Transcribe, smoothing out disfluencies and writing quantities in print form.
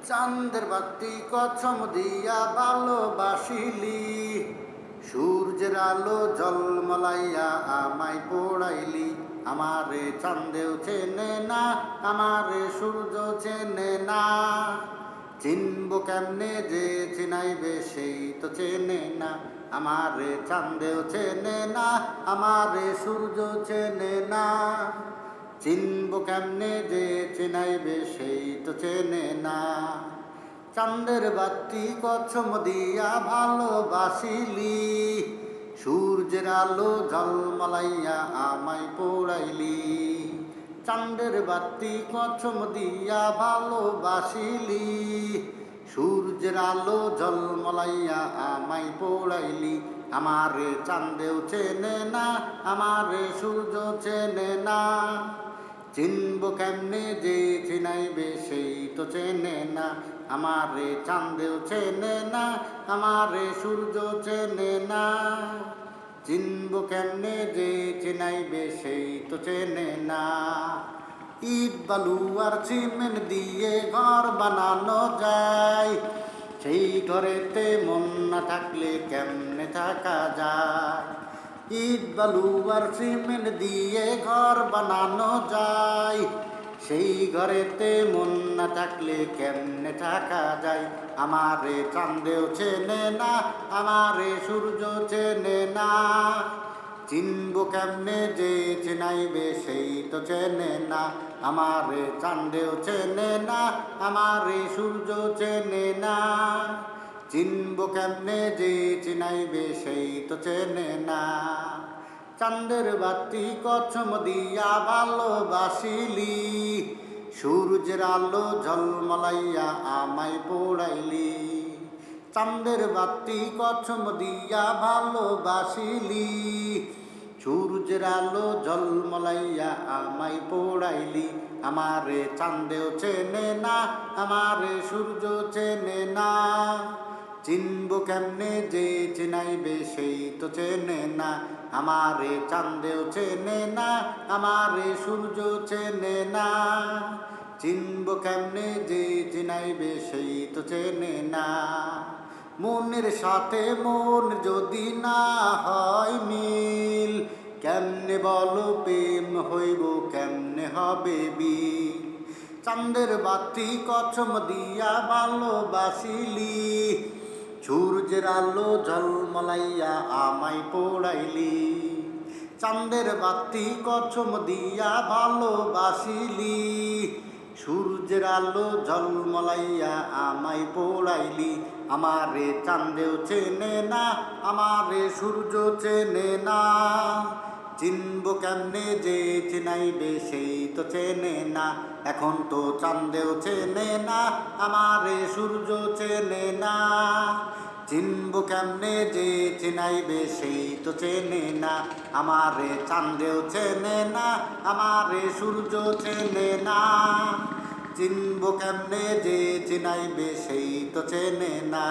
চাঁদের বাতি কছম দিয়া ভালোবাসিলি, সূর্যের আলো ঝলমলাইয়া আমায় পোড়াইলি। আমারে চাঁদেও চেনে না, আমারে সূর্য চেনে না, চিনব কেমনে যে চিনাইবে সেই তো চেনে না। আমারে চাঁদেও চেনে না, আমারে সূর্য চেনে না, চিনব কেমনে যে চিনাইবে সেই তো চেনে না। চাঁদের বাতি কছম দিয়া ভালোবাসিলি, সূর্যের আলো ঝলমলাইয়া আমায় পোড়াইলি। চাঁদের বাতি কছম দিয়া ভালোবাসিলি, সূর্যের আলো ঝলমলাইয়া আমায় পোড়াইলি। আমারে চাঁদেও চেনে না, আমারে সূর্য চেনে না, চিনব কেমনে যে চিনাইবে সেই তো চেনে না। আমারে চাঁদেও চেনে না, আমারে সূর্য চেনে না, চিনব কেমনে যে চিনাইবে সেই তো চেনে না। ইট বালু আর সিমেন্ট দিয়ে ঘর বানানো যায়, সেই ঘরেতে মন না থাকলে কেমনে থাকা যায়। ইট বালু আর সিমেন্ট দিয়ে ঘর বানানো যায়, সেই ঘরেতে মন না থাকলে কেমনে থাকা যায়। আমারে চাঁদেও চেনে না, আমারে সূর্য চেনে না, চিনব কেমনে যে চিনাইবে সেই তো চেনে না। আমারে চাঁদেও চেনে না, আমারে সূর্য চেনে না, চিনব কেমনে যে চিনাইবে সেই তো চেনে না। চাঁদের বাতি কছম দিয়া ভালোবাসিলি, সূর্যের আলো ঝলমলাইয়া আমায় পোড়াইলি। চাঁদের বাতি কছম দিয়া ভালোবাসিলি, সূর্যের আলো ঝলমলাইয়া আমায় পোড়াইলি। আমারে চাঁদেও চেনে না, আমারে সূর্য চেনে না, চিনব কেমনে যে চিনাইবে সেই তো চেনে না। আমারে চাঁদেও চেনে না, আমারে সূর্য চেনে না, চিনব কেমনে যে চিনাইবে সেই তো চেনে না। মনের সাথে মন যদি না হয় মিল, কেমনে বলো প্রেম হইব কেমনে হবে বিল। চাঁদের বাতি কছম দিয়া ভালোবাসিলি, সূর্যের আলো ঝলমলাইয়া আমায় পোড়াইলি। চাঁদের বাতি কছম দিয়া ভালোবাসিলি, সূর্যের আলো ঝলমলাইয়া আমায় পোড়াইলি। আমারে চাঁদেও চেনে না, আমারে সূর্য চেনে না, চিনব কেমনে যে চিনাইবে সেই তো চেনে না। এখন তো চাঁদেও চেনে না, আমারে সূর্য চেনে না, চিনব কেমনে যে চিনাইবে সেই তো চেনে না। আমারে চাঁদেও চেনে না, আমারে সূর্য চেনে না, চিনব কেমনে যে চিনাইবে সেই তো চেনে না।